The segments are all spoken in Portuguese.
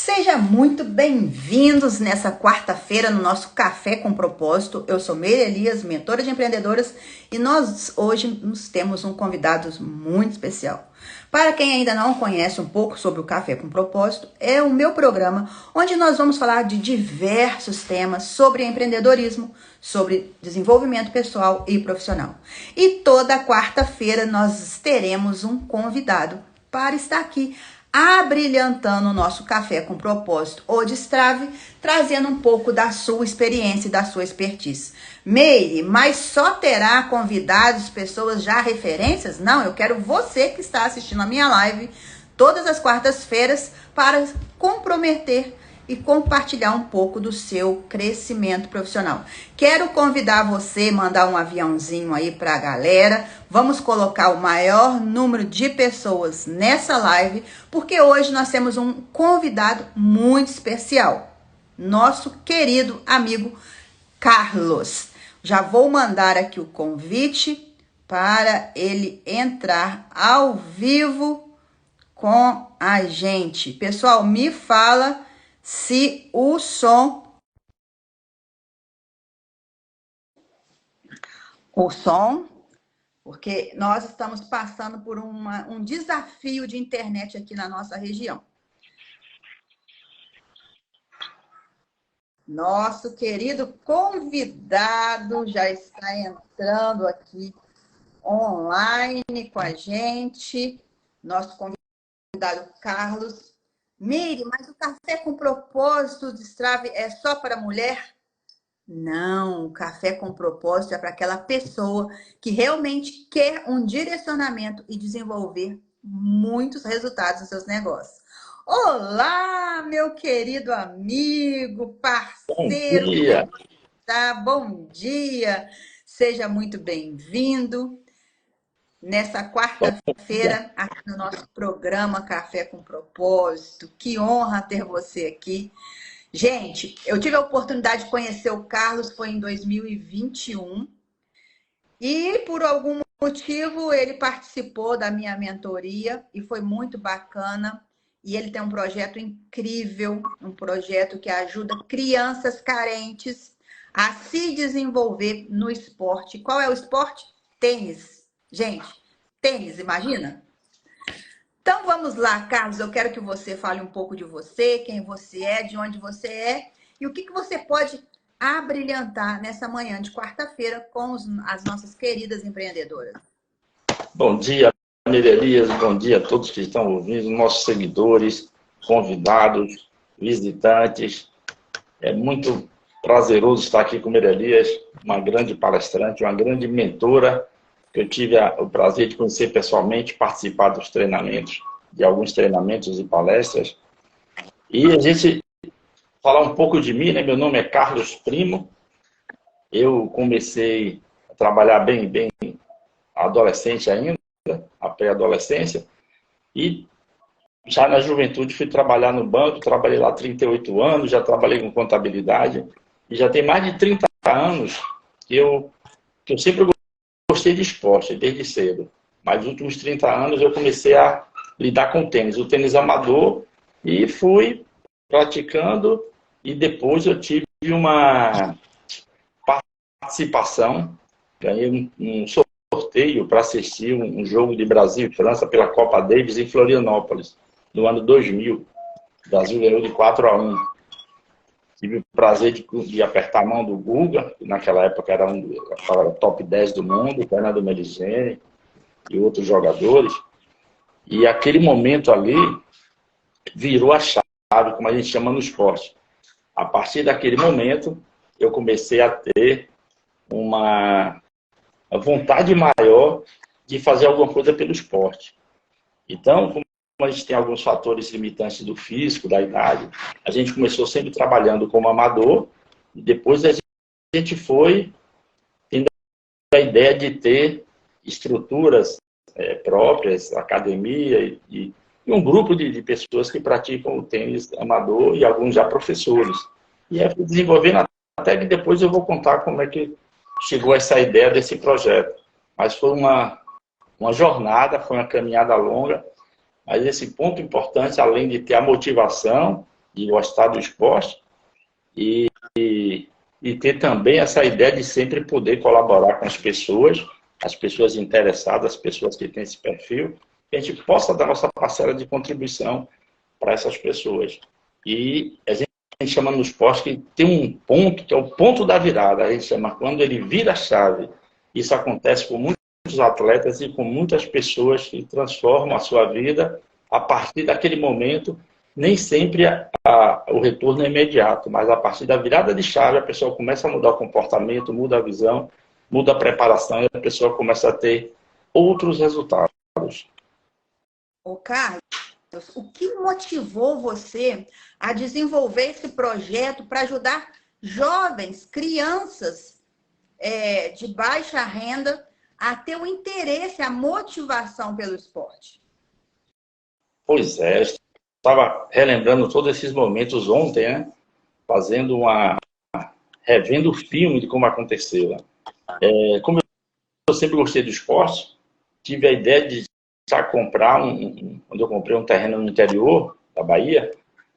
Seja muito bem-vindos nessa quarta-feira no nosso Café com Propósito. Eu sou Meire Elias, mentora de empreendedoras, e nós hoje nos temos um convidado muito especial. Para quem ainda não conhece um pouco sobre o Café com Propósito, é o meu programa onde nós vamos falar de diversos temas sobre empreendedorismo, sobre desenvolvimento pessoal e profissional. E toda quarta-feira nós teremos um convidado para estar aqui abrilhantando o nosso Café com Propósito ou Destrave, trazendo um pouco da sua experiência e da sua expertise. Meire, mas só terá convidados, pessoas já referências? Não, eu quero você que está assistindo a minha live todas as quartas-feiras para comprometer e compartilhar um pouco do seu crescimento profissional. Quero convidar você a mandar um aviãozinho aí para a galera. Vamos colocar o maior número de pessoas nessa live, porque hoje nós temos um convidado muito especial. Nosso querido amigo Carlos. Já vou mandar aqui o convite para ele entrar ao vivo com a gente. Pessoal, me fala se o som, porque nós estamos passando por um desafio de internet aqui na nossa região. Nosso querido convidado já está entrando aqui online com a gente. Nosso convidado Carlos. Meire, mas o Café com Propósito Destrave é só para mulher? Não, o Café com Propósito é para aquela pessoa que realmente quer um direcionamento e desenvolver muitos resultados nos seus negócios. Olá, meu querido amigo, Bom parceiro, como é dia. que tá? Bom dia, seja muito bem-vindo nessa Bom dia. quarta-feira aqui no nosso programa Café com Propósito. Que honra ter você aqui. Gente, eu tive a oportunidade de conhecer o Carlos, foi em 2021, e por algum motivo ele participou da minha mentoria e foi muito bacana. E ele tem um projeto incrível, um projeto que ajuda crianças carentes a se desenvolver no esporte. Qual é o esporte? Tênis. Gente, tênis, imagina? Então vamos lá, Carlos, eu quero que você fale um pouco de você, quem você é, de onde você é e o que você pode abrilhantar nessa manhã de quarta-feira com as nossas queridas empreendedoras. Bom dia, Maria Elias. Bom dia a todos que estão ouvindo, nossos seguidores, convidados, visitantes. É muito prazeroso estar aqui com Maria Elias, uma grande palestrante, uma grande mentora, que eu tive o prazer de conhecer pessoalmente, participar dos treinamentos, de alguns treinamentos e palestras. E a gente falar um pouco de mim, né? Meu nome é Carlos Primo. Eu comecei a trabalhar bem adolescente ainda, a pré-adolescência, e já na juventude fui trabalhar no banco, trabalhei lá 38 anos, já trabalhei com contabilidade, e já tem mais de 30 anos que eu sempre gostei de esporte, desde cedo. Mas nos últimos 30 anos eu comecei a lidar com o tênis amador, e fui praticando, e depois eu tive uma participação, ganhei um sorteio para assistir um jogo de Brasil e França pela Copa Davis em Florianópolis, no ano 2000. O Brasil ganhou de 4-1. Tive o prazer de apertar a mão do Guga, que naquela época era top 10 do mundo, Fernando Meligeni e outros jogadores. E aquele momento ali virou a chave, como a gente chama no esporte. A partir daquele momento, eu comecei a ter uma vontade maior de fazer alguma coisa pelo esporte. Então, como a gente tem alguns fatores limitantes do físico, da idade, a gente começou sempre trabalhando como amador, e depois a gente foi tendo a ideia de ter estruturas próprias, academia e um grupo de pessoas que praticam o tênis amador e alguns já professores. E aí fui desenvolvendo até que depois eu vou contar como é que chegou essa ideia desse projeto. Mas foi uma jornada, foi uma caminhada longa, mas esse ponto importante, além de ter a motivação, de gostar do esporte e, e ter também essa ideia de sempre poder colaborar com as pessoas interessadas, as pessoas que têm esse perfil, que a gente possa dar nossa parcela de contribuição para essas pessoas. E a gente chama no esporte que tem um ponto, que é o ponto da virada, a gente chama quando ele vira a chave. Isso acontece com muitos atletas e com muitas pessoas que transformam a sua vida a partir daquele momento. Nem sempre o retorno é imediato, mas a partir da virada de chave a pessoa começa a mudar o comportamento, muda a visão, muda a preparação e a pessoa começa a ter outros resultados. Ô, Carlos, o que motivou você a desenvolver esse projeto para ajudar jovens, crianças de baixa renda a ter o interesse, a motivação pelo esporte? Pois é, estava relembrando todos esses momentos ontem, né? Revendo o filme de como aconteceu. Como eu sempre gostei do esporte, tive a ideia de já comprar, quando eu comprei um terreno no interior da Bahia,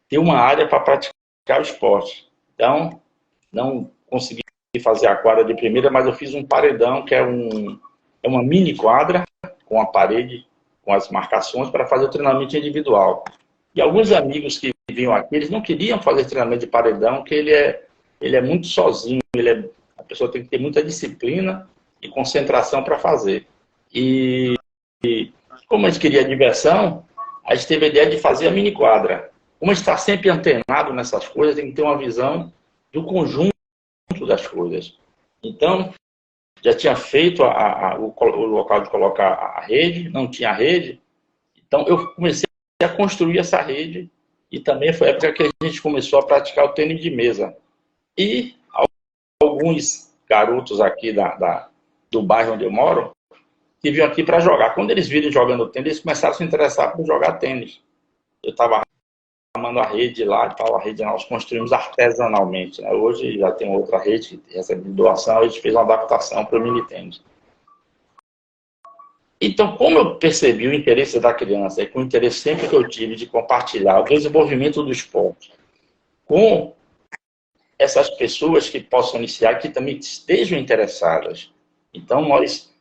ter uma área para praticar o esporte. Então, não consegui fazer a quadra de primeira, mas eu fiz um paredão, que é uma mini quadra, com a parede, com as marcações, para fazer o treinamento individual. E alguns amigos que vinham aqui, eles não queriam fazer treinamento de paredão, porque ele é muito sozinho, a pessoa tem que ter muita disciplina e concentração para fazer. E como a gente queria diversão, a gente teve a ideia de fazer a mini quadra. Como a gente está sempre antenado nessas coisas, tem que ter uma visão do conjunto das coisas. Então, já tinha feito o local de colocar a rede, não tinha rede, então eu comecei a construir essa rede e também foi a época que a gente começou a praticar o tênis de mesa. E alguns garotos aqui do bairro onde eu moro que vinham aqui para jogar. Quando eles viram jogando tênis, eles começaram a se interessar por jogar tênis. Eu estava armando a rede lá e tal, a rede nós construímos artesanalmente. Né? Hoje já tem outra rede que recebe doação, a gente fez uma adaptação para o mini tênis. Então, como eu percebi o interesse da criança e com o interesse sempre que eu tive de compartilhar o desenvolvimento do esporte com essas pessoas que possam iniciar, que também estejam interessadas. Então, nós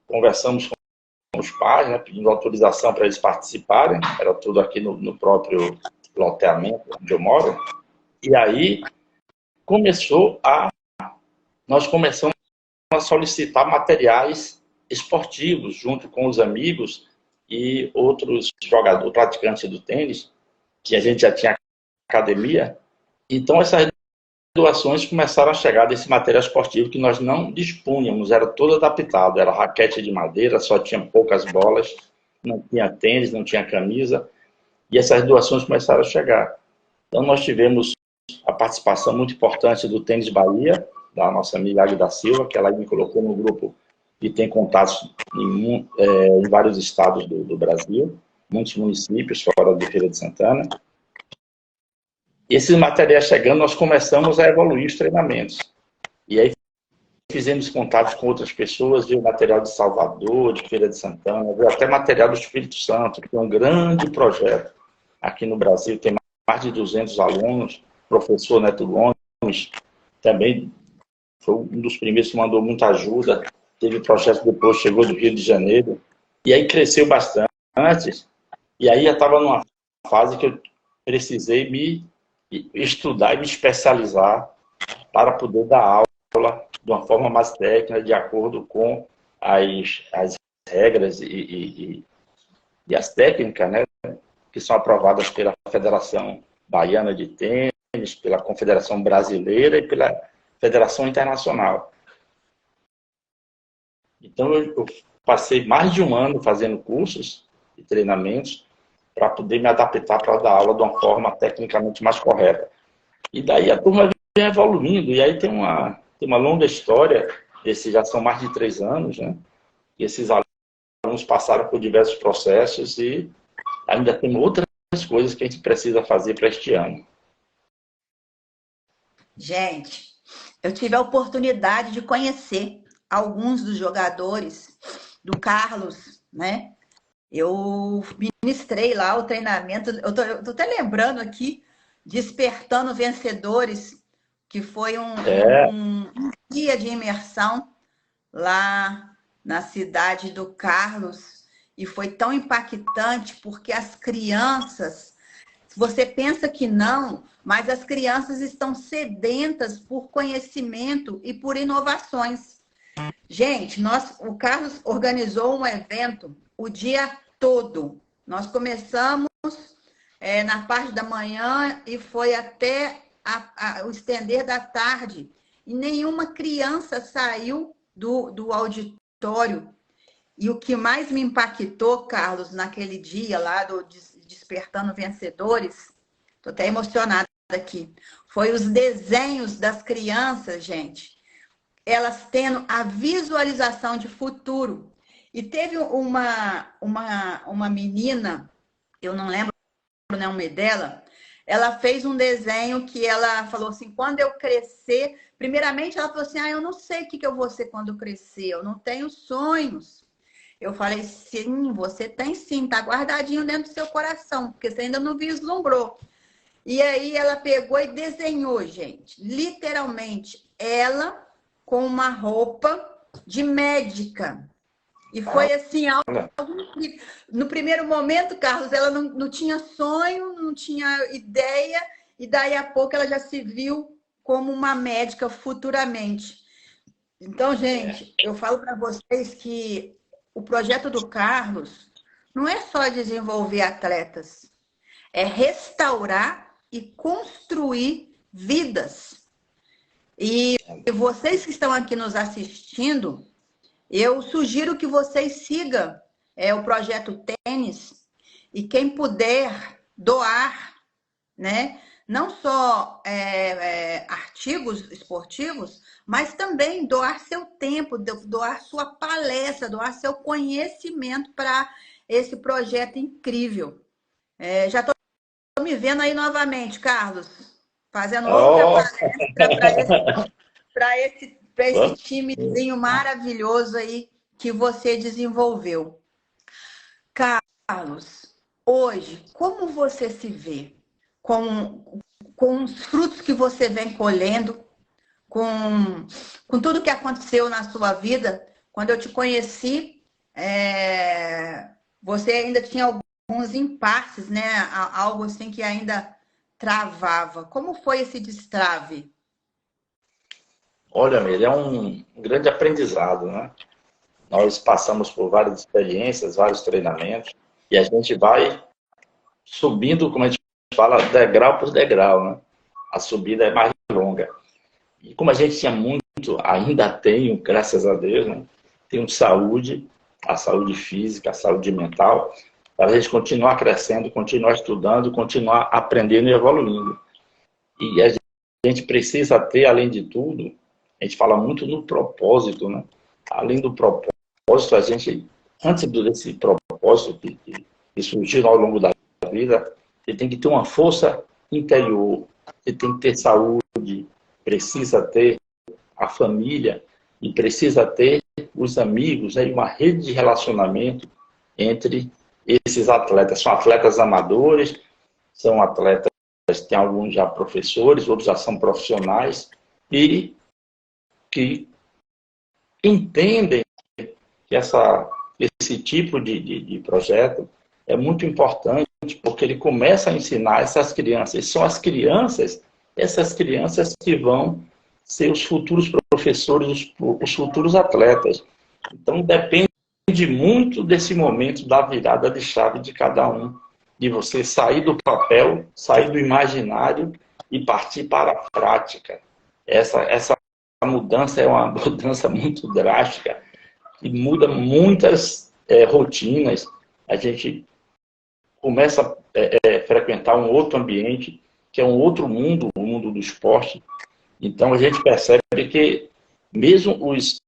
conversamos com os pais, né, pedindo autorização para eles participarem, era tudo aqui no próprio loteamento onde eu moro, e aí nós começamos a solicitar materiais esportivos junto com os amigos e outros jogadores, praticantes do tênis, que a gente já tinha academia. Então essas doações começaram a chegar desse material esportivo que nós não dispunhamos, era todo adaptado, era raquete de madeira, só tinha poucas bolas, não tinha tênis, não tinha camisa, e essas doações começaram a chegar. Então nós tivemos a participação muito importante do Tênis Bahia, da nossa amiga Águida Silva, que ela me colocou no grupo e tem contatos em vários estados do Brasil, muitos municípios fora de Feira de Santana. E esses materiais chegando, nós começamos a evoluir os treinamentos. E aí fizemos contatos com outras pessoas, veio material de Salvador, de Feira de Santana, veio até material do Espírito Santo, que é um grande projeto aqui no Brasil, tem mais de 200 alunos, professor Neto Gomes, também foi um dos primeiros que mandou muita ajuda, teve projeto depois, chegou do Rio de Janeiro, e aí cresceu bastante, e aí já estava numa fase que eu precisei me estudar e me especializar para poder dar aula de uma forma mais técnica, de acordo com as regras e as técnicas, né, que são aprovadas pela Federação Baiana de Tênis, pela Confederação Brasileira e pela Federação Internacional. Então, eu passei mais de um ano fazendo cursos e treinamentos para poder me adaptar para dar aula de uma forma tecnicamente mais correta. E daí a turma vem evoluindo, e aí tem uma longa história, esses já são mais de 3 anos, né? E esses alunos passaram por diversos processos e ainda tem outras coisas que a gente precisa fazer para este ano. Gente, eu tive a oportunidade de conhecer alguns dos jogadores do Carlos, né? Eu ministrei lá o treinamento, eu tô até lembrando aqui Despertando Vencedores, que foi um dia de imersão lá na cidade do Carlos, e foi tão impactante porque as crianças, você pensa que não, mas as crianças estão sedentas por conhecimento e por inovações. Gente, o Carlos organizou um evento o dia todo. Nós começamos na parte da manhã e foi até o estender da tarde. E nenhuma criança saiu do auditório. E o que mais me impactou, Carlos, naquele dia lá do Despertando Vencedores, estou até emocionada aqui, foi os desenhos das crianças, gente. Elas tendo a visualização de futuro. E teve uma menina, eu não lembro o nome dela, ela fez um desenho que ela falou assim, quando eu crescer... Primeiramente, ela falou assim, eu não sei o que eu vou ser quando eu crescer, eu não tenho sonhos. Eu falei, sim, você tem sim, tá guardadinho dentro do seu coração, porque você ainda não vislumbrou. E aí ela pegou e desenhou, gente, literalmente, ela com uma roupa de médica. E foi assim, algo incrível. No primeiro momento, Carlos, ela não tinha sonho, não tinha ideia, e daí a pouco ela já se viu como uma médica futuramente. Então, gente, eu falo para vocês que o projeto do Carlos não é só desenvolver atletas, é restaurar e construir vidas. E vocês que estão aqui nos assistindo, eu sugiro que vocês sigam o projeto Tênis e quem puder doar, né? Não só artigos esportivos, mas também doar seu tempo, doar sua palestra, doar seu conhecimento para esse projeto incrível. Já estou me vendo aí novamente, Carlos, fazendo outra palestra para esse timezinho maravilhoso aí que você desenvolveu. Carlos, hoje, como você se vê com os frutos que você vem colhendo, com tudo que aconteceu na sua vida? Quando eu te conheci, você ainda tinha alguns impasses, né? Algo assim que ainda travava. Como foi esse destrave? Olha, Miriam, é um grande aprendizado, né? Nós passamos por várias experiências, vários treinamentos, e a gente vai subindo, como a gente fala, degrau por degrau, né? A subida é mais longa. E como a gente tinha muito, ainda tenho, graças a Deus, né? Tenho saúde, a saúde física, a saúde mental, para a gente continuar crescendo, continuar estudando, continuar aprendendo e evoluindo. E a gente precisa ter, além de tudo, a gente fala muito no propósito, né? Além do propósito, a gente, antes desse propósito que surgiu ao longo da vida, você tem que ter uma força interior, você tem que ter saúde, precisa ter a família e precisa ter os amigos, né? E uma rede de relacionamento entre esses atletas. São atletas amadores, são atletas, tem alguns já professores, outros já são profissionais e que entendem que esse tipo de projeto é muito importante porque ele começa a ensinar essas crianças. E são essas crianças que vão ser os futuros professores, os futuros atletas. Então, depende muito desse momento da virada de chave de cada um. De você sair do papel, sair do imaginário e partir para a prática. Essa mudança é uma mudança muito drástica e muda muitas rotinas. A gente começa a frequentar um outro ambiente, que é um outro mundo, o mundo do esporte. Então, a gente percebe que mesmo os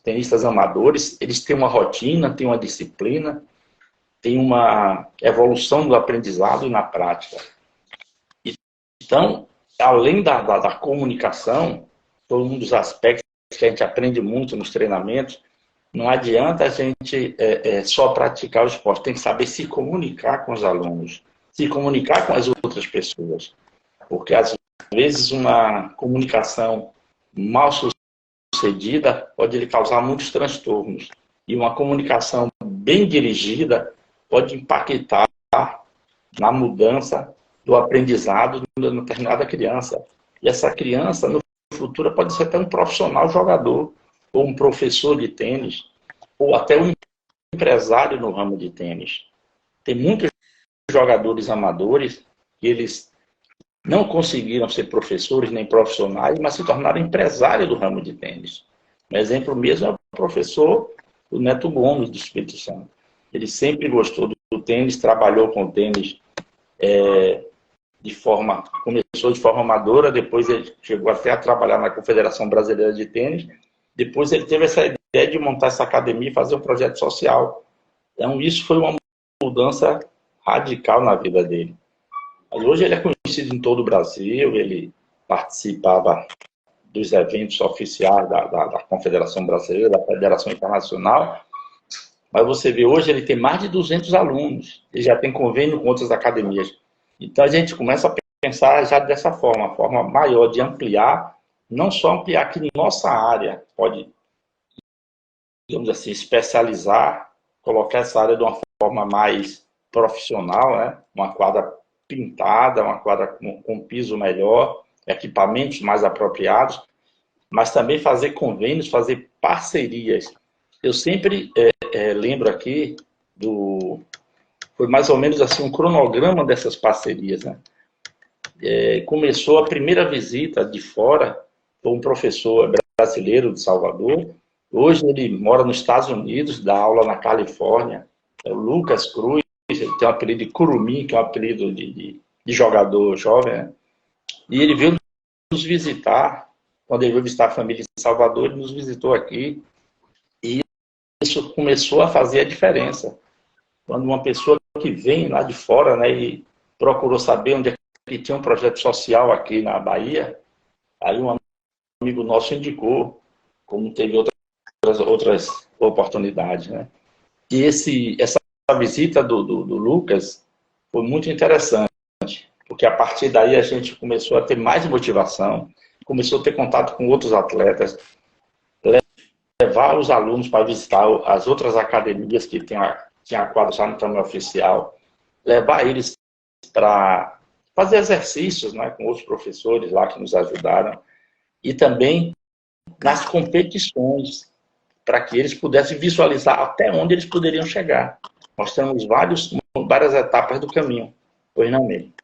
tenistas amadores, eles têm uma rotina, têm uma disciplina, têm uma evolução do aprendizado na prática. Então, além da comunicação, foi um dos aspectos que a gente aprende muito nos treinamentos. Não adianta a gente só praticar o esporte, tem que saber se comunicar com os alunos, se comunicar com as outras pessoas. porque às vezes uma comunicação mal sucedida pode lhe causar muitos transtornos. E uma comunicação bem dirigida pode impactar na mudança do aprendizado de uma determinada criança. E essa criança, no futuro, pode ser até um profissional jogador, ou um professor de tênis, ou até um empresário no ramo de tênis. Tem muitos jogadores amadores que eles não conseguiram ser professores nem profissionais, mas se tornaram empresários do ramo de tênis. Um exemplo mesmo é o professor o Neto Gomes, do Espírito Santo. Ele sempre gostou do tênis, trabalhou com tênis começou de forma amadora, depois ele chegou até a trabalhar na Confederação Brasileira de Tênis, depois ele teve essa ideia de montar essa academia e fazer um projeto social. Então isso foi uma mudança radical na vida dele. Mas hoje ele é conhecido em todo o Brasil, ele participava dos eventos oficiais da Confederação Brasileira, da Federação Internacional, mas você vê hoje ele tem mais de 200 alunos, ele já tem convênio com outras academias. Então a gente começa a pensar já dessa forma, uma forma maior de ampliar, não só ampliar aqui em nossa área, pode, digamos assim, especializar, colocar essa área de uma forma mais profissional, né? Uma quadra pintada, uma quadra com piso melhor, equipamentos mais apropriados, mas também fazer convênios, fazer parcerias. Eu sempre lembro aqui foi mais ou menos assim um cronograma dessas parcerias, né? Começou a primeira visita de fora, foi um professor brasileiro de Salvador, hoje ele mora nos Estados Unidos, dá aula na Califórnia, é o Lucas Cruz, ele tem um apelido de Curumim, que é um apelido de jogador jovem, né? E ele veio nos visitar, quando ele veio visitar a família em Salvador, ele nos visitou aqui, e isso começou a fazer a diferença. Quando uma pessoa que vem lá de fora, né, e procurou saber onde é que tinha um projeto social aqui na Bahia, aí um amigo nosso indicou, como teve outras oportunidades, né? E essa visita do Lucas foi muito interessante, porque a partir daí a gente começou a ter mais motivação, começou a ter contato com outros atletas, levar os alunos para visitar as outras academias que tinha quadro já no tamanho oficial, levar eles para fazer exercícios, né, com outros professores lá que nos ajudaram, e também nas competições, para que eles pudessem visualizar até onde eles poderiam chegar. Nós temos várias etapas do caminho. Pois não, Meire?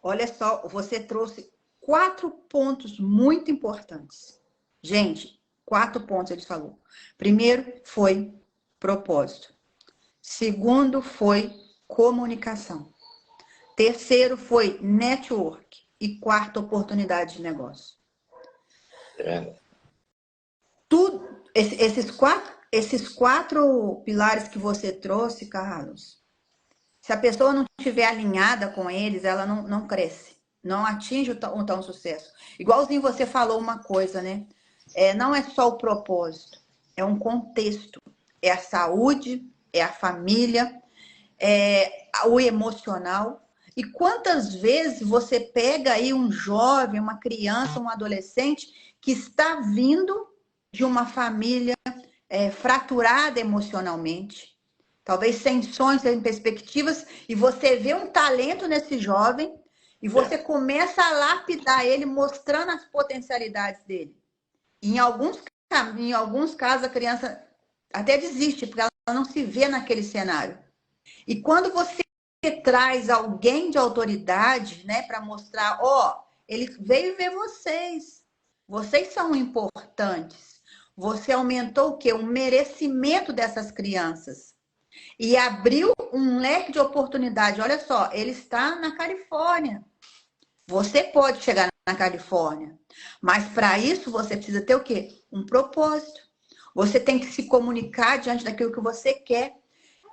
Olha só, você trouxe 4 pontos muito importantes. Gente, 4 pontos ele falou. Primeiro foi propósito. Segundo foi comunicação. Terceiro foi network. E quarto, oportunidade de negócio. Esses quatro pilares que você trouxe, Carlos, se a pessoa não estiver alinhada com eles, ela não cresce, não atinge o tão sucesso. Igualzinho você falou uma coisa, né? Não é só o propósito, é um contexto. É a saúde, é a família, é o emocional. E quantas vezes você pega aí um jovem, uma criança, um adolescente que está vindo de uma família fraturada emocionalmente, talvez sem sonhos, sem perspectivas, e você vê um talento nesse jovem e você começa a lapidar ele, mostrando as potencialidades dele. E em alguns casos, a criança até desiste, porque ela não se vê naquele cenário. E quando você traz alguém de autoridade, né, para mostrar, ele veio ver vocês. Vocês são importantes. Você aumentou o quê? O merecimento dessas crianças. E abriu um leque de oportunidade. Olha só, ele está na Califórnia. Você pode chegar na Califórnia. Mas para isso você precisa ter o quê? Um propósito. Você tem que se comunicar diante daquilo que você quer.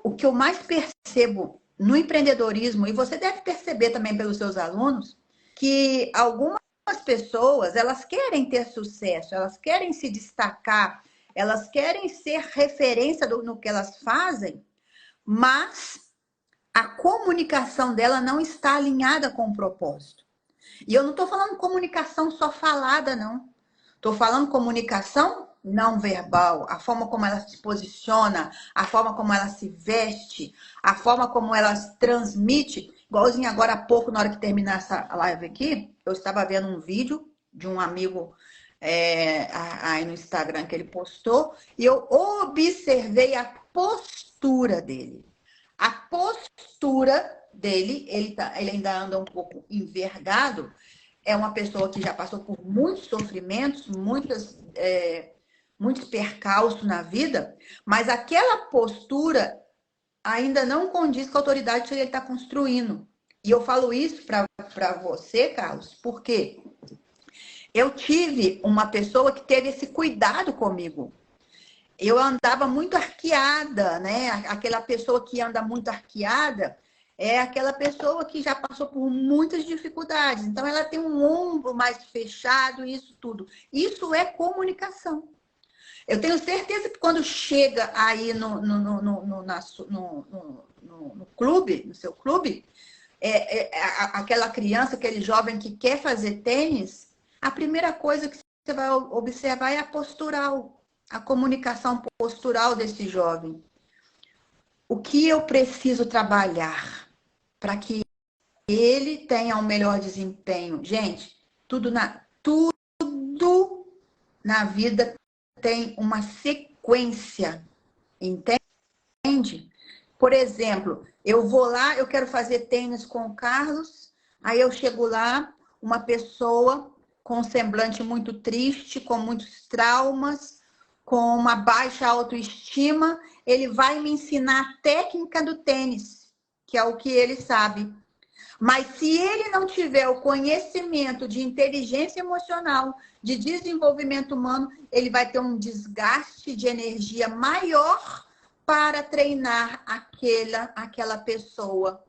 O que eu mais percebo no empreendedorismo, e você deve perceber também pelos seus alunos, que algumas pessoas, elas querem ter sucesso, elas querem se destacar, elas querem ser referência no que elas fazem, mas a comunicação dela não está alinhada com o propósito. E eu não estou falando comunicação só falada, não. Estou falando comunicação não verbal, a forma como ela se posiciona, a forma como ela se veste, a forma como ela transmite. Igualzinho agora há pouco, na hora que terminar essa live aqui, eu estava vendo um vídeo de um amigo aí no Instagram que ele postou, e eu observei a postura dele. A postura dele, ele ainda anda um pouco envergado, é uma pessoa que já passou por muitos sofrimentos, muitos percalços na vida, mas aquela postura ainda não condiz com a autoridade que ele está construindo. E eu falo isso para você, Carlos, porque eu tive uma pessoa que teve esse cuidado comigo. Eu andava muito arqueada, né? Aquela pessoa que anda muito arqueada é aquela pessoa que já passou por muitas dificuldades. Então, ela tem um ombro mais fechado, isso tudo. Isso é comunicação. Eu tenho certeza que quando chega aí no clube, no seu clube, aquela criança, aquele jovem que quer fazer tênis, a primeira coisa que você vai observar é a postural, a comunicação postural desse jovem. O que eu preciso trabalhar para que ele tenha um melhor desempenho? Gente, tudo na vida tem uma sequência, entende? Por exemplo, eu vou lá, eu quero fazer tênis com o Carlos, aí eu chego lá, uma pessoa com um semblante muito triste, com muitos traumas, com uma baixa autoestima, ele vai me ensinar a técnica do tênis, que é o que ele sabe. Mas se ele não tiver o conhecimento de inteligência emocional, de desenvolvimento humano, ele vai ter um desgaste de energia maior para treinar aquela pessoa.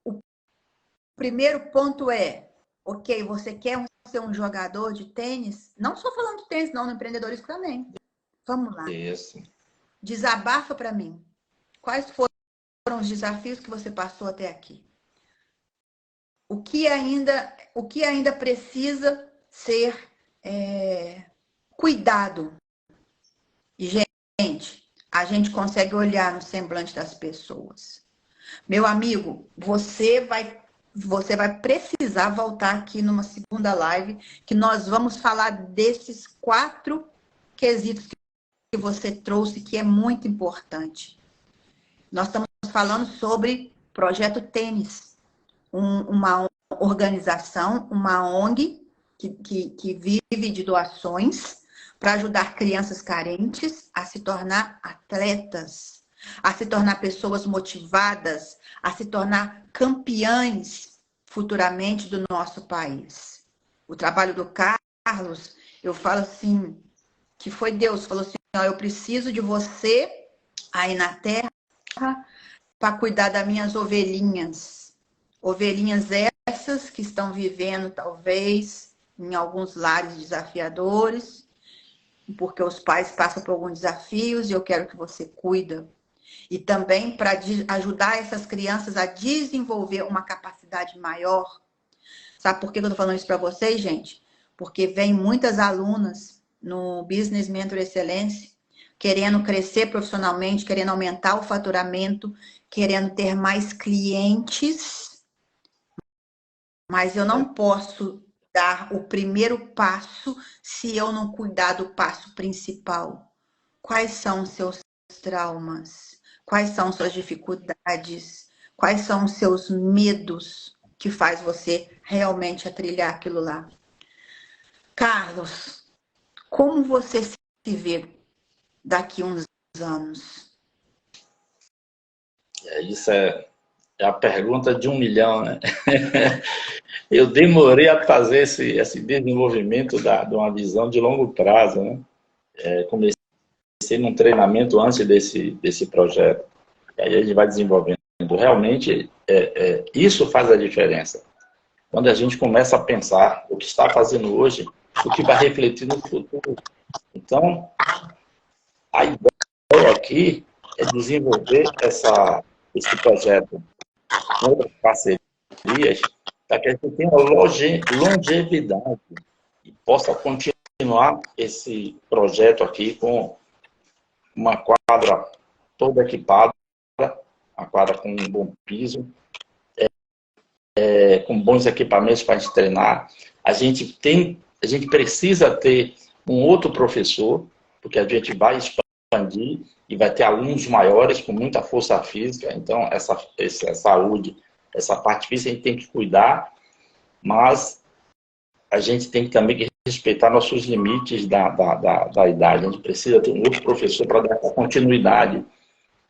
O primeiro ponto é, ok, você quer ser um jogador de tênis? Não só falando de tênis, não, no empreendedorismo também. Vamos lá. Isso. Desabafa para mim. Quais foram os desafios que você passou até aqui? O que ainda precisa ser cuidado? E, gente, a gente consegue olhar no semblante das pessoas. Meu amigo, você vai precisar voltar aqui numa segunda live, que nós vamos falar desses 4 quesitos que você trouxe, que é muito importante. Nós estamos falando sobre Projeto Tênis, uma organização, uma ONG que vive de doações para ajudar crianças carentes a se tornar atletas, a se tornar pessoas motivadas, a se tornar campeãs futuramente do nosso país. O trabalho do Carlos, eu falo assim, que foi Deus, falou assim, ó, eu preciso de você aí na terra para cuidar das minhas ovelhinhas. Ovelhinhas essas que estão vivendo, talvez, em alguns lares desafiadores, porque os pais passam por alguns desafios e eu quero que você cuida. E também para ajudar essas crianças a desenvolver uma capacidade maior. Sabe por que eu estou falando isso para vocês, gente? Porque vem muitas alunas no Business Mentor Excelência querendo crescer profissionalmente, querendo aumentar o faturamento, querendo ter mais clientes, mas eu não posso dar o primeiro passo se eu não cuidar do passo principal. Quais são os seus traumas? Quais são suas dificuldades? Quais são os seus medos que faz você realmente trilhar aquilo lá? Carlos, como você se vê daqui uns anos? Isso é a pergunta de 1 milhão, né? Eu demorei a fazer esse desenvolvimento de uma visão de longo prazo, né? Comecei num treinamento antes desse projeto, e aí a gente vai desenvolvendo. Realmente, isso faz a diferença. Quando a gente começa a pensar o que está fazendo hoje, o que vai refletir no futuro. Então, a ideia aqui é desenvolver esse projeto com outras parcerias para que a gente tenha longevidade e possa continuar esse projeto aqui com uma quadra toda equipada, a quadra com um bom piso, com bons equipamentos para a gente treinar. A gente precisa ter um outro professor, porque a gente vai expandir e vai ter alunos maiores com muita força física. Então, essa saúde, essa parte física a gente tem que cuidar, mas a gente tem que também respeitar nossos limites da idade. A gente precisa ter um outro professor para dar essa continuidade.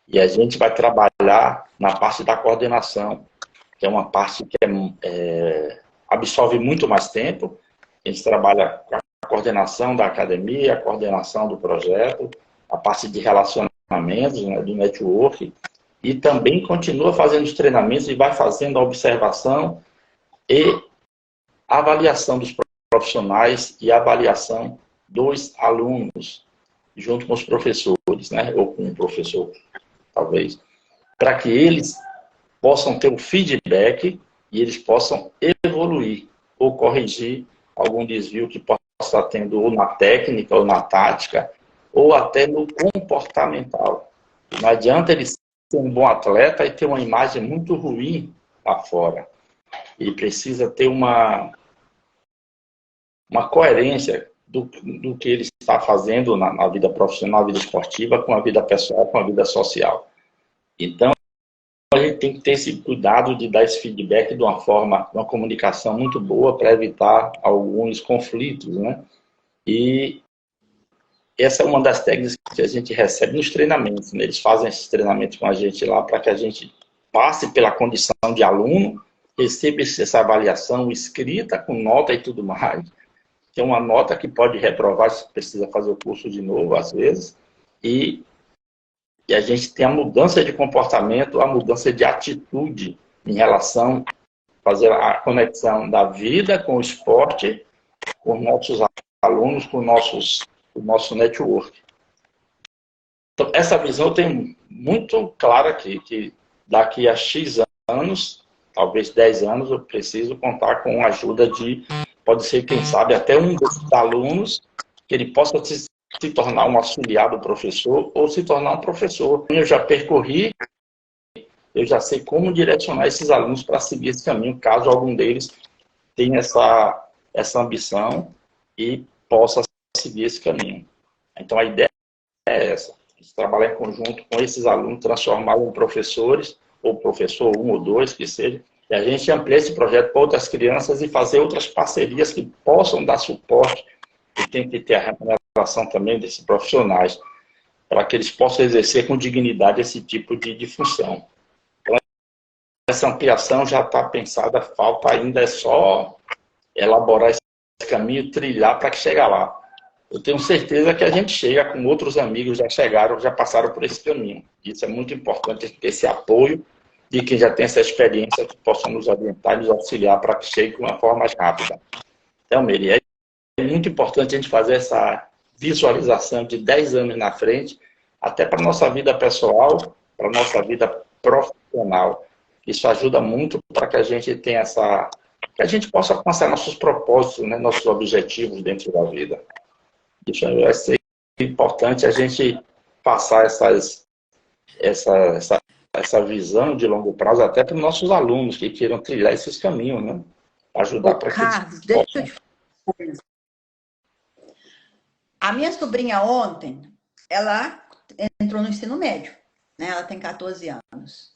E a gente vai trabalhar na parte da coordenação, que é uma parte que absorve muito mais tempo. A gente trabalha com a coordenação da academia, a coordenação do projeto, a parte de relacionamentos, né, do network, e também continua fazendo os treinamentos e vai fazendo a observação e avaliação dos profissionais e avaliação dos alunos, junto com os professores, né, ou com o professor, talvez, para que eles possam ter o feedback e eles possam evoluir ou corrigir algum desvio que possa estar tendo ou na técnica, ou na tática, ou até no comportamental. Não adianta ele ser um bom atleta e ter uma imagem muito ruim lá fora. Ele precisa ter uma coerência do que ele está fazendo na vida profissional, na vida esportiva, com a vida pessoal, com a vida social. Então, a gente tem que ter esse cuidado de dar esse feedback de uma forma, uma comunicação muito boa para evitar alguns conflitos, né? E essa é uma das técnicas que a gente recebe nos treinamentos, né? Eles fazem esses treinamentos com a gente lá para que a gente passe pela condição de aluno, receba essa avaliação escrita com nota e tudo mais. Tem uma nota que pode reprovar se precisa fazer o curso de novo, às vezes, e a gente tem a mudança de comportamento, a mudança de atitude em relação a fazer a conexão da vida com o esporte, com os nossos alunos, com o nosso network. Então, essa visão eu tenho muito clara aqui, que daqui a X anos, talvez 10 anos, eu preciso contar com a ajuda de, pode ser, quem sabe, até um dos alunos, que ele possa se tornar um auxiliar do professor ou se tornar um professor. Eu já percorri, eu já sei como direcionar esses alunos para seguir esse caminho, caso algum deles tenha essa ambição e possa seguir esse caminho. Então, a ideia é essa, trabalhar em conjunto com esses alunos, transformá-los em professores, ou professor 1 ou 2, que seja, e a gente amplia esse projeto para outras crianças e fazer outras parcerias que possam dar suporte, e tem que ter a remuneração também desses profissionais, para que eles possam exercer com dignidade esse tipo de função. Então, essa ampliação já está pensada, falta ainda é só elaborar esse caminho, trilhar para que chegue lá. Eu tenho certeza que a gente chega com outros amigos, já chegaram, já passaram por esse caminho. Isso é muito importante, ter esse apoio de quem já tem essa experiência, que possam nos orientar e nos auxiliar para que chegue de uma forma mais rápida. Então, Meri, é muito importante a gente fazer essa visualização de 10 anos na frente, até para a nossa vida pessoal, para a nossa vida profissional. Isso ajuda muito para que a gente tenha que a gente possa alcançar nossos propósitos, né, nossos objetivos dentro da vida. Isso vai ser importante a gente passar essa visão de longo prazo até para os nossos alunos que queiram trilhar esses caminhos, né? Ajudar para que Carlos, deixa eu te falar. A minha sobrinha ontem, ela entrou no ensino médio, né? Ela tem 14 anos.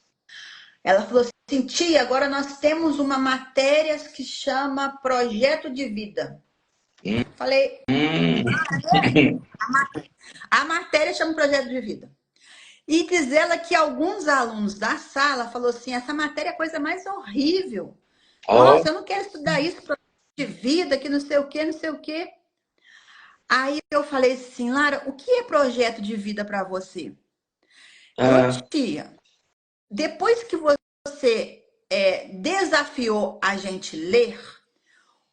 Ela falou assim, tia, agora nós temos uma matéria que chama Projeto de Vida. Falei, a matéria chama Projeto de Vida. E diz ela que alguns alunos da sala falou assim, essa matéria é a coisa mais horrível. Nossa, eu não quero estudar isso, projeto de vida, que não sei o quê, não sei o quê. Aí eu falei assim, Lara, o que é projeto de vida para você? Tia, depois que você desafiou a gente ler,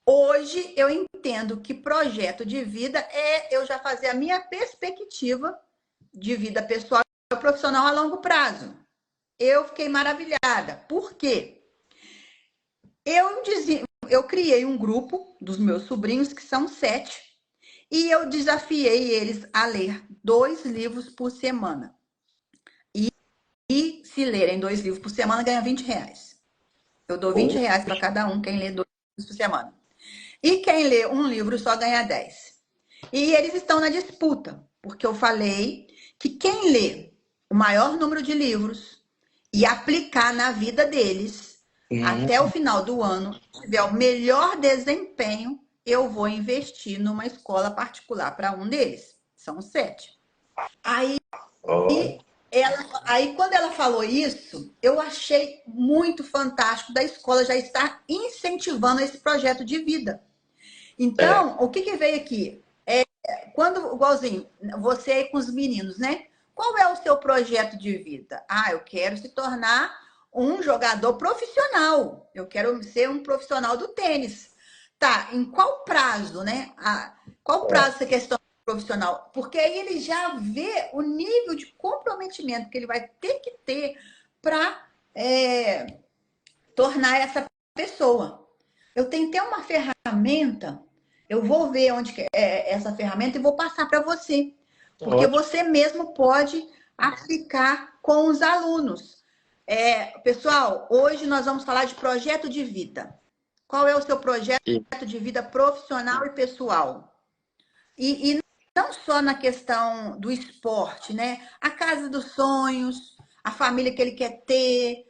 hoje eu entendo que projeto de vida é eu já fazer a minha perspectiva de vida pessoal e profissional a longo prazo. Eu fiquei maravilhada. Por quê? Eu criei um grupo dos meus sobrinhos, que são 7, e eu desafiei eles a ler 2 livros por semana. E se lerem 2 livros por semana, ganha R$ 20. Eu dou R$ 20 para cada um, quem lê 2 livros por semana. E quem lê um livro só ganha 10. E eles estão na disputa, porque eu falei que quem lê o maior número de livros e aplicar na vida deles até o final do ano, tiver o melhor desempenho, eu vou investir numa escola particular para um deles. São 7. Aí, Ó, aí, quando ela falou isso, eu achei muito fantástico da escola já estar incentivando esse projeto de vida. é, Então, o que, que veio aqui? Quando, igualzinho, você aí com os meninos, né? Qual é o seu projeto de vida? Ah, eu quero se tornar um jogador profissional. Eu quero ser um profissional do tênis. Tá, em qual prazo, né? Qual prazo você quer se tornar profissional? Porque aí ele já vê o nível de comprometimento que ele vai ter que ter para tornar essa pessoa. Eu tenho até uma ferramenta, eu vou ver onde é essa ferramenta e vou passar para você, porque ótimo. você mesmo pode aplicar com os alunos. Pessoal, hoje nós vamos falar de projeto de vida. Qual é o seu projeto E, de vida profissional e pessoal? E não só na questão do esporte, né? A casa dos sonhos, a família que ele quer ter,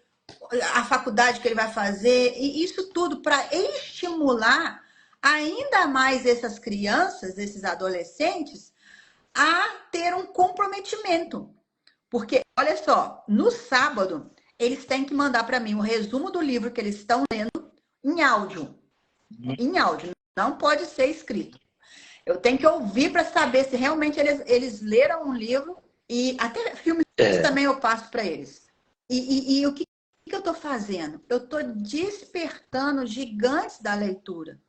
a faculdade que ele vai fazer, e isso tudo para estimular ainda mais essas crianças, esses adolescentes, a ter um comprometimento. Porque, olha só, no sábado, eles têm que mandar para mim o resumo do livro que eles estão lendo em áudio. Em áudio, não pode ser escrito. Eu tenho que ouvir para saber se realmente eles leram um livro, e até filmes é, também eu passo para eles. E o que eu estou fazendo? Eu estou despertando gigantes da leitura,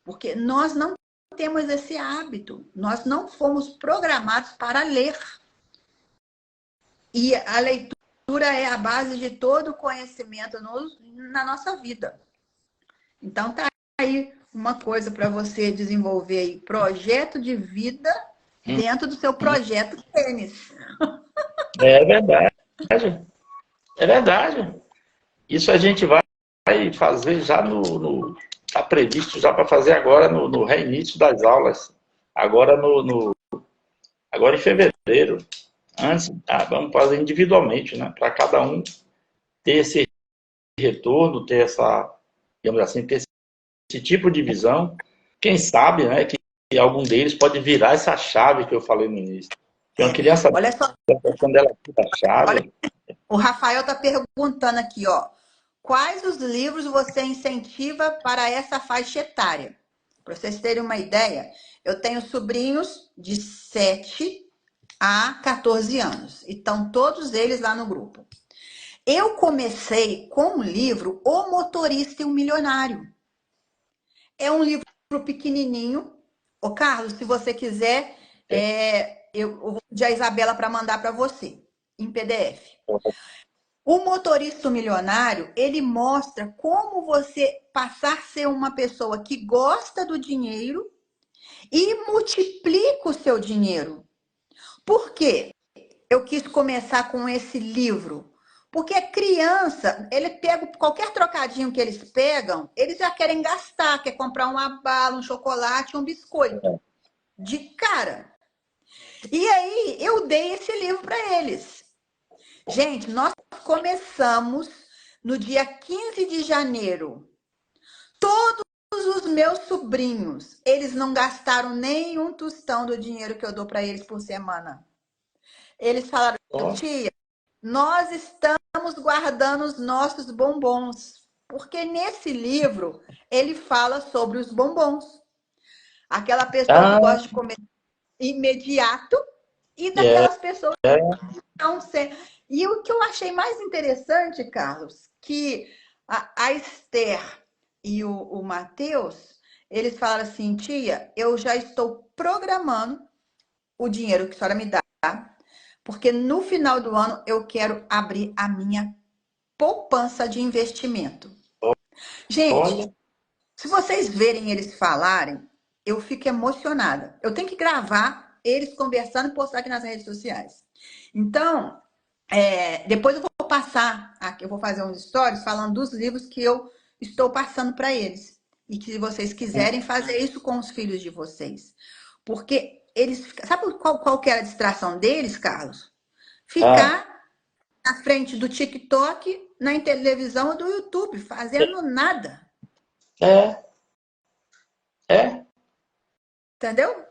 porque nós não temos esse hábito, nós não fomos programados para ler. E a leitura é a base de todo o conhecimento na nossa vida. Então, tá aí uma coisa para você desenvolver aí, projeto de vida dentro do seu projeto tênis. é verdade. É verdade. Isso a gente vai fazer já tá previsto já para fazer agora no reinício das aulas. Agora agora em fevereiro. Antes, vamos fazer individualmente, né? Para cada um ter esse retorno, ter essa, digamos assim, ter esse tipo de visão. Quem sabe, né, que algum deles pode virar essa chave que eu falei no início. Que uma criança, Olha só, quando ela vira a olha, chave, o Rafael está perguntando aqui, ó. Quais os livros você incentiva para essa faixa etária? Para vocês terem uma ideia, eu tenho sobrinhos de 7 a 14 anos. E estão todos eles lá no grupo. Eu comecei com o livro O Motorista e o Milionário. É um livro pequenininho. Ô, Carlos, se você quiser, eu vou pedir a Isabela para mandar para você, em PDF. O Motorista Milionário, ele mostra como você passar a ser uma pessoa que gosta do dinheiro e multiplica o seu dinheiro. Por quê? Eu quis começar com esse livro. Porque a criança, ele pega qualquer trocadinho que eles pegam, eles já querem gastar, quer comprar uma bala, um chocolate, um biscoito. De cara. E aí, eu dei esse livro para eles. Gente, nós começamos no dia 15 de janeiro. Todos os meus sobrinhos, eles não gastaram nem um tostão do dinheiro que eu dou para eles por semana. Eles falaram, ó, tia, nós estamos guardando os nossos bombons. Porque nesse livro, ele fala sobre os bombons. Aquela pessoa que ah, gosta de comer imediato e é, daquelas pessoas não sei. E o que eu achei mais interessante, Carlos, que a Esther e o Matheus, eles falaram assim, tia, eu já estou programando o dinheiro que a senhora me dá, porque no final do ano eu quero abrir a minha poupança de investimento. Gente, Olha, se vocês verem eles falarem, eu fico emocionada. Eu tenho que gravar eles conversando e postar aqui nas redes sociais. Então, depois eu vou passar, aqui eu vou fazer uns stories falando dos livros que eu estou passando para eles. E que se vocês quiserem fazer isso com os filhos de vocês. Porque eles. Sabe qual que era a distração deles, Carlos? ah, Ficar na frente do TikTok, na televisão ou do YouTube, fazendo nada. é, é. Entendeu?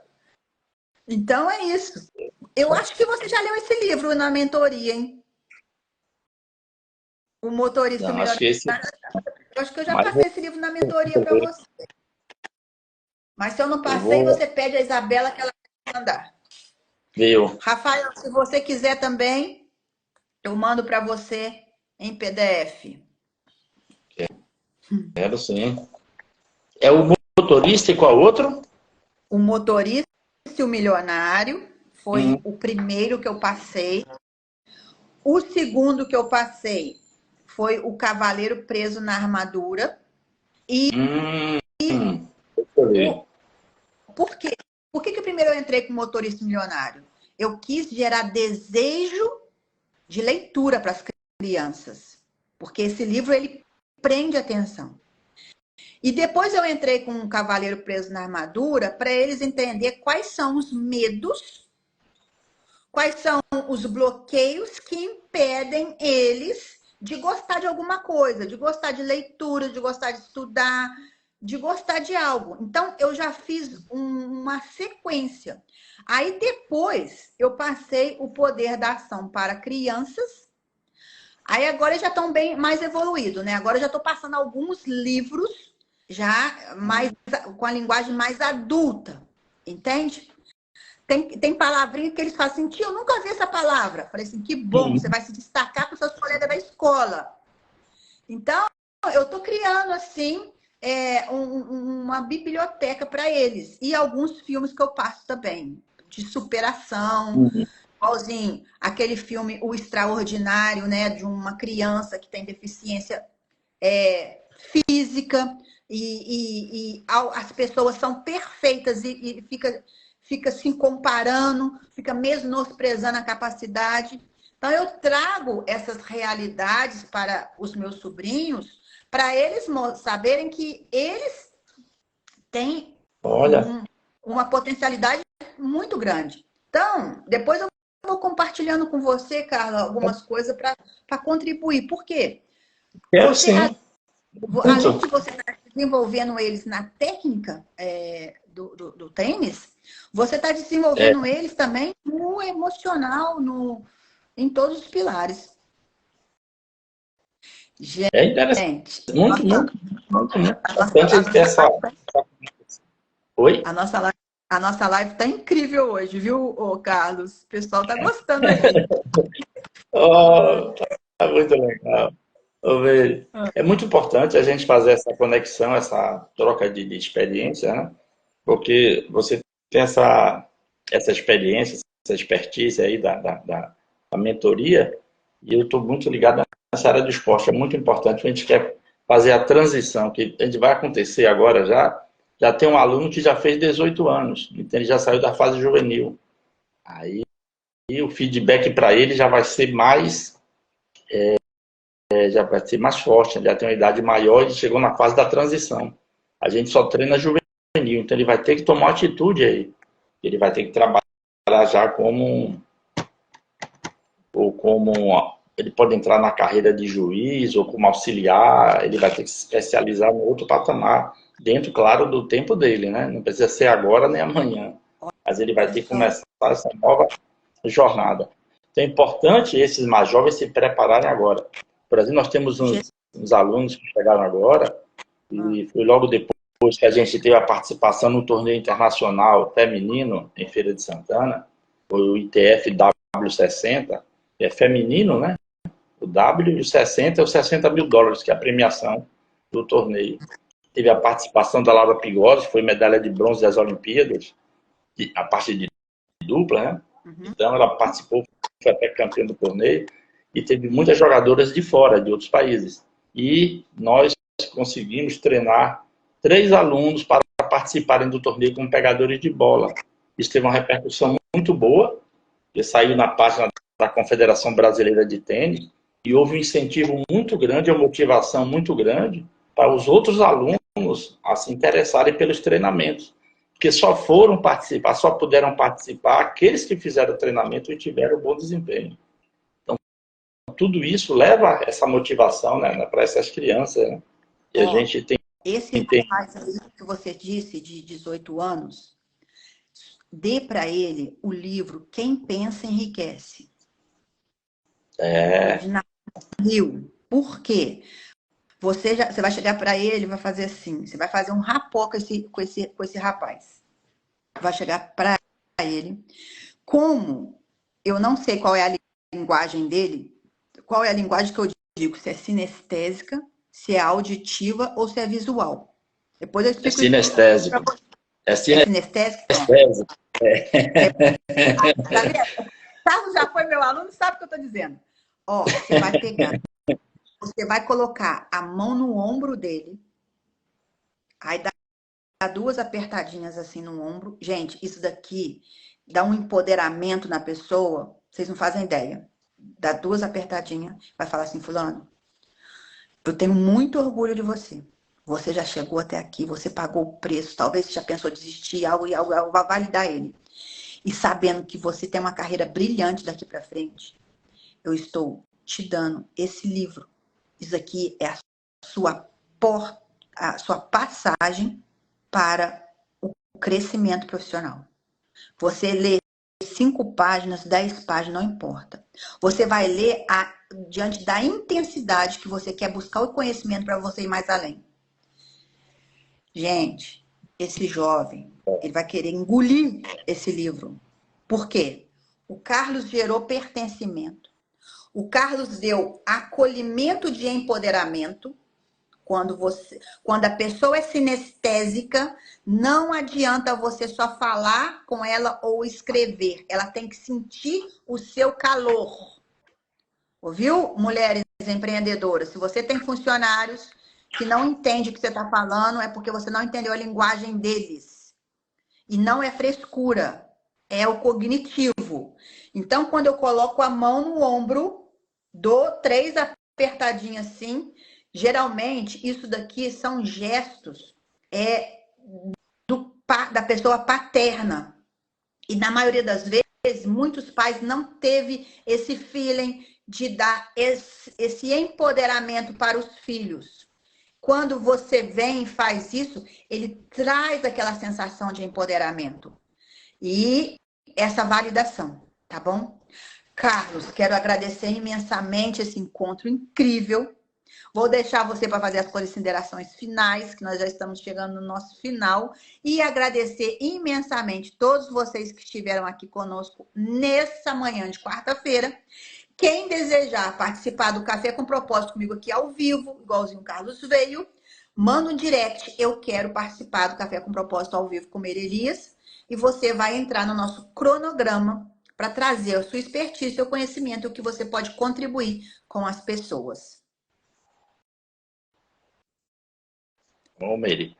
Então é isso. Eu acho que você já leu esse livro na mentoria, hein? O Motorista Não, acho Milionário. que esse, Eu acho que eu já mas passei esse livro na mentoria vou para ver, você. Mas se eu não eu passei, vou você pede a Isabela que ela vai mandar. ver, Rafael, se você quiser também, eu mando para você em PDF. quero sim. É o motorista e qual outro? O Motorista e o Milionário foi Hum, o primeiro que eu passei. O segundo que eu passei foi o Cavaleiro Preso na Armadura. hum, deixa eu ver. O, por quê? Por que primeiro eu entrei com o Motorista Milionário? Eu quis gerar desejo de leitura para as crianças, porque esse livro ele prende atenção. E depois eu entrei com um Cavaleiro Preso na Armadura para eles entender quais são os medos, quais são os bloqueios que impedem eles de gostar de alguma coisa, de gostar de leitura, de gostar de estudar, de gostar de algo. Então, eu já fiz uma sequência. Aí, depois, eu passei o poder da ação para crianças. Aí, agora já estão bem mais evoluídos, né? Agora eu já estou passando alguns livros já mais com a linguagem mais adulta, entende? Tem palavrinha que eles falam assim, tio, eu nunca vi essa palavra. Falei assim, que bom, você Hum, vai se destacar com seus colegas da escola. Então, eu estou criando, assim, uma biblioteca para eles. E alguns filmes que eu passo também, de superação, hum. igualzinho aquele filme O Extraordinário, né, de uma criança que tem deficiência física e as pessoas são perfeitas e fica se comparando, fica menosprezando a capacidade. Então, eu trago essas realidades para os meus sobrinhos, para eles saberem que eles têm Olha, uma potencialidade muito grande. Então, depois eu vou compartilhando com você, Carla, algumas coisas para contribuir. Por quê? quero Você, sim. além Muito. de você estar desenvolvendo eles na técnica do tênis, você está É, desenvolvendo eles também no emocional, em todos os pilares. é interessante. Gente, Muito, muito, muito, muito a nossa, importante a a gente ter nossa, essa. Oi? a nossa live, a nossa live tá incrível hoje, viu, ô Carlos? O pessoal tá gostando aí. Oh, tá muito legal. Ô, Vê, é muito importante a gente fazer essa conexão, essa troca de experiência, né? Porque você tem essa experiência, essa expertise aí da mentoria, e eu estou muito ligado nessa área do esporte. É muito importante, a gente quer fazer a transição, que a gente vai acontecer agora já. Já tem um aluno que já fez 18 anos, então ele já saiu da fase juvenil. Aí o feedback para ele já vai ser mais forte, ele já tem uma idade maior e chegou na fase da transição. A gente só treina juvenil, então ele vai ter que tomar uma atitude aí. Ele vai ter que trabalhar já ele pode entrar na carreira de juiz ou como auxiliar, ele vai ter que se especializar no outro patamar, dentro, claro, do tempo dele, né? Não precisa ser agora nem amanhã, mas ele vai ter que começar essa nova jornada. Então é importante esses mais jovens se prepararem agora. Por exemplo, nós temos uns alunos que chegaram agora, e foi logo depois que a gente teve a participação no torneio internacional feminino em Feira de Santana, foi o ITF W60, que é feminino, né? O W e o 60 é os 60 mil dólares, que é a premiação do torneio. Teve a participação da Laura Pigossi, foi medalha de bronze das Olimpíadas, a parte de dupla, né? Então ela participou, foi até campeã do torneio, e teve muitas jogadoras de fora, de outros países. E nós conseguimos treinar 3 alunos para participarem do torneio como pegadores de bola. Isso teve uma repercussão muito boa, que saiu na página da Confederação Brasileira de Tênis, e houve um incentivo muito grande, uma motivação muito grande para os outros alunos a se interessarem pelos treinamentos. Porque só puderam participar aqueles que fizeram o treinamento e tiveram bom desempenho. Então, tudo isso leva essa motivação, né, para essas crianças. Né? E a gente tem... Esse rapaz aí que você disse, de 18 anos, dê para ele o livro Quem Pensa Enriquece. De Rio. Por quê? Você vai chegar para ele e vai fazer assim. Você vai fazer um rapó com esse rapaz. Vai chegar para ele. Como eu não sei qual é a linguagem dele, qual é a linguagem que eu digo, se é sinestésica, se é auditiva ou se é visual. Depois eu explico. É sinestésico. É sinestésico? Tá vendo? Carlos já foi meu aluno, sabe o que eu estou dizendo. Ó, você vai pegar, você vai colocar a mão no ombro dele, aí dá 2 apertadinhas assim no ombro. Gente, isso daqui dá um empoderamento na pessoa, vocês não fazem ideia. Dá 2 apertadinhas, vai falar assim, fulano, eu tenho muito orgulho de você. Você já chegou até aqui, você pagou o preço, talvez você já pensou em desistir, algo vai validar ele. E sabendo que você tem uma carreira brilhante daqui para frente, eu estou te dando esse livro. Isso aqui é a sua passagem para o crescimento profissional. Você lê 5 páginas, 10 páginas, não importa. Você vai ler diante da intensidade que você quer buscar o conhecimento para você ir mais além. Gente, esse jovem, ele vai querer engolir esse livro. Por quê? O Carlos gerou pertencimento. O Carlos deu acolhimento de empoderamento. Quando a pessoa é sinestésica, não adianta você só falar com ela ou escrever. Ela tem que sentir o seu calor. Ouviu, mulheres empreendedoras? Se você tem funcionários que não entendem o que você está falando, é porque você não entendeu a linguagem deles. E não é frescura, é o cognitivo. Então, quando eu coloco a mão no ombro, dou 3 apertadinhas assim, geralmente isso daqui são gestos da pessoa paterna. E na maioria das vezes, muitos pais não teve esse feeling de dar esse empoderamento para os filhos. Quando você vem e faz isso, ele traz aquela sensação de empoderamento. E essa validação, tá bom? Carlos, quero agradecer imensamente esse encontro incrível. Vou deixar você para fazer as considerações finais, que nós já estamos chegando no nosso final. E agradecer imensamente todos vocês que estiveram aqui conosco nessa manhã de quarta-feira. Quem desejar participar do Café com Propósito comigo aqui ao vivo, igualzinho o Carlos veio, manda um direct, eu quero participar do Café com Propósito ao vivo com o Elias, e você vai entrar no nosso cronograma para trazer a sua expertise, seu conhecimento, o que você pode contribuir com as pessoas. Bom, Meire,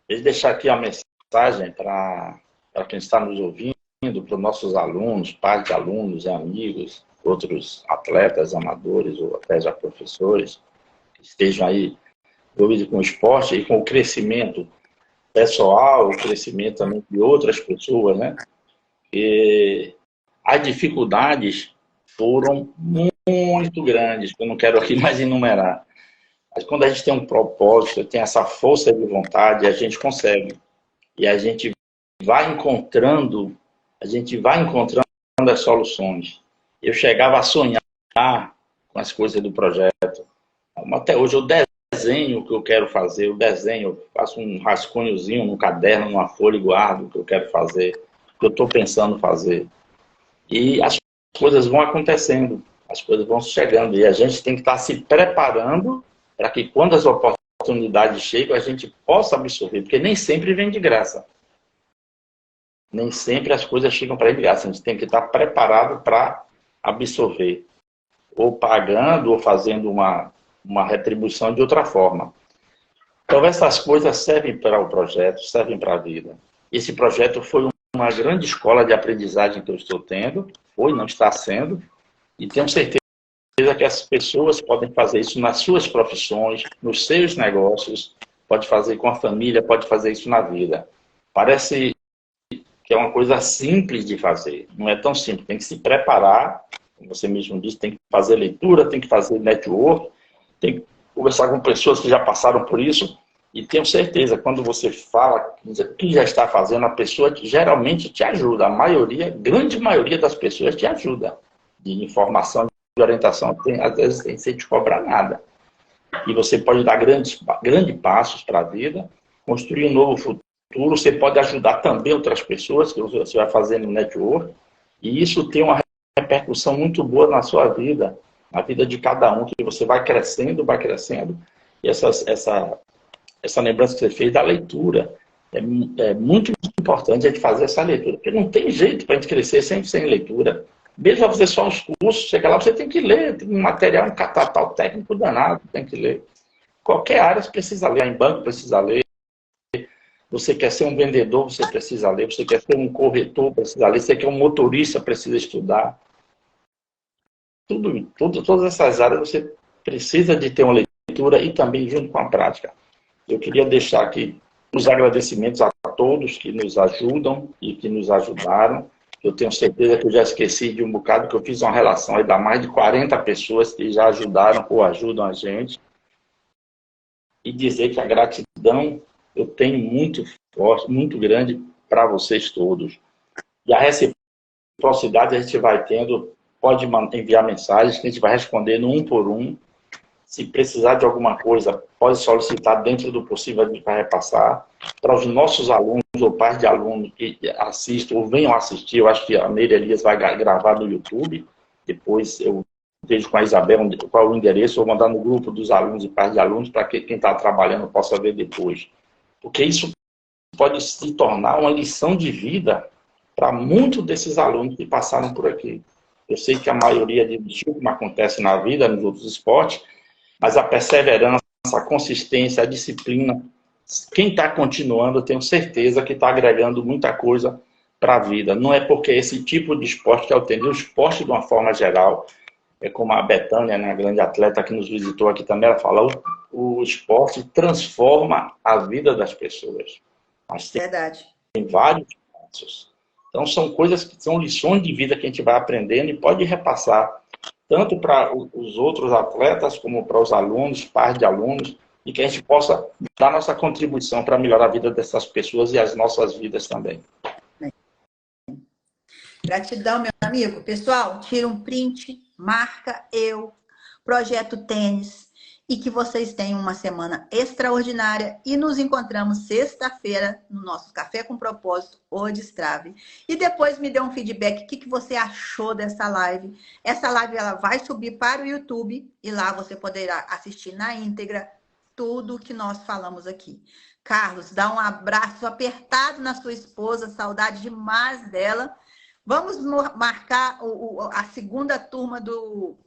deixa eu deixar aqui a mensagem para quem está nos ouvindo, para os nossos alunos, pais de alunos e amigos, outros atletas, amadores ou até já professores, que estejam aí envolvidos com o esporte e com o crescimento pessoal, o crescimento também de outras pessoas, né? E as dificuldades foram muito grandes, que eu não quero aqui mais enumerar. Mas quando a gente tem um propósito, tem essa força de vontade, a gente consegue. E a gente vai encontrando as soluções. Eu chegava a sonhar com as coisas do projeto. Até hoje eu desenho o que eu quero fazer, eu faço um rascunhozinho no caderno, numa folha e guardo o que eu quero fazer, o que eu estou pensando fazer. E as coisas vão acontecendo, as coisas vão chegando. E a gente tem que estar se preparando para que quando as oportunidades chegam, a gente possa absorver, porque nem sempre vem de graça. Nem sempre as coisas chegam para de graça. A gente tem que estar preparado para absorver, ou pagando, ou fazendo uma retribuição de outra forma. Então, essas coisas servem para o projeto, servem para a vida. Esse projeto foi uma grande escola de aprendizagem que eu estou tendo, foi, não está sendo, e tenho certeza que as pessoas podem fazer isso nas suas profissões, nos seus negócios, pode fazer com a família, pode fazer isso na vida. Parece que é uma coisa simples de fazer, não é tão simples, tem que se preparar, como você mesmo disse, tem que fazer leitura, tem que fazer network, tem que conversar com pessoas que já passaram por isso, e tenho certeza, quando você fala o que já está fazendo, a pessoa geralmente te ajuda, a maioria, grande maioria das pessoas te ajuda, de informação, de orientação, às vezes tem sem te cobrar nada. E você pode dar grandes passos para a vida, construir um novo futuro, você pode ajudar também outras pessoas, que você vai fazendo network, e isso tem uma repercussão muito boa na sua vida, na vida de cada um, que você vai crescendo, e essa lembrança que você fez da leitura, é muito importante a gente fazer essa leitura, porque não tem jeito para a gente crescer sem leitura. Mesmo fazer só os cursos, chega lá, você tem que ler, tem um material, um catatal técnico danado, tem que ler. Qualquer área você precisa ler, em banco precisa ler, você quer ser um vendedor, você precisa ler, você quer ser um corretor, precisa ler, você quer um motorista, precisa estudar. Todas essas áreas você precisa de ter uma leitura e também junto com a prática. Eu queria deixar aqui os agradecimentos a todos que nos ajudam e que nos ajudaram. Eu tenho certeza que eu já esqueci de um bocado, que eu fiz uma relação aí, dá mais de 40 pessoas que já ajudaram ou ajudam a gente. E dizer que a gratidão eu tenho muito forte, muito grande para vocês todos. E a reciprocidade a gente vai tendo, pode enviar mensagens que a gente vai respondendo um por um. Se precisar de alguma coisa, pode solicitar dentro do possível, a gente vai repassar. Para os nossos alunos ou pais de alunos que assistam ou venham assistir, eu acho que a Meire Elias vai gravar no YouTube. Depois eu vejo com a Isabel qual é o endereço, vou mandar no grupo dos alunos e pais de alunos para que quem está trabalhando possa ver depois. Porque isso pode se tornar uma lição de vida para muitos desses alunos que passaram por aqui. Eu sei que a maioria desistiu, como acontece na vida, nos outros esportes, mas a perseverança, a consistência, a disciplina, quem está continuando, eu tenho certeza que está agregando muita coisa para a vida. Não é porque esse tipo de esporte que eu tenho, o esporte de uma forma geral, é como a Betânia, né, a grande atleta que nos visitou aqui também, ela fala, o esporte transforma a vida das pessoas. Mas tem vários passos. Então são coisas que são lições de vida que a gente vai aprendendo e pode repassar tanto para os outros atletas, como para os alunos, pais de alunos, e que a gente possa dar nossa contribuição para melhorar a vida dessas pessoas e as nossas vidas também. Gratidão, meu amigo. Pessoal, tira um print, marca eu, Projeto Tênis, e que vocês tenham uma semana extraordinária e nos encontramos sexta-feira no nosso Café com Propósito, o Destrave. E depois me dê um feedback, o que você achou dessa live. Essa live ela vai subir para o YouTube e lá você poderá assistir na íntegra tudo que nós falamos aqui. Carlos, dá um abraço apertado na sua esposa, saudade demais dela. Vamos marcar a segunda turma do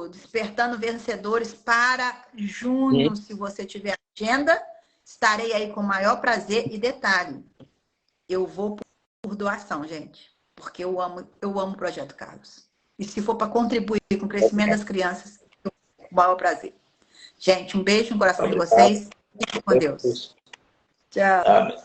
Despertando Vencedores para junho, se você tiver agenda. Estarei aí com o maior prazer. E detalhe, eu vou por doação, gente, porque eu amo o Projeto Carlos. E se for para contribuir com o crescimento das crianças, eu com o maior prazer. Gente, um beijo no coração de vocês. Fiquem com Deus. Tchau.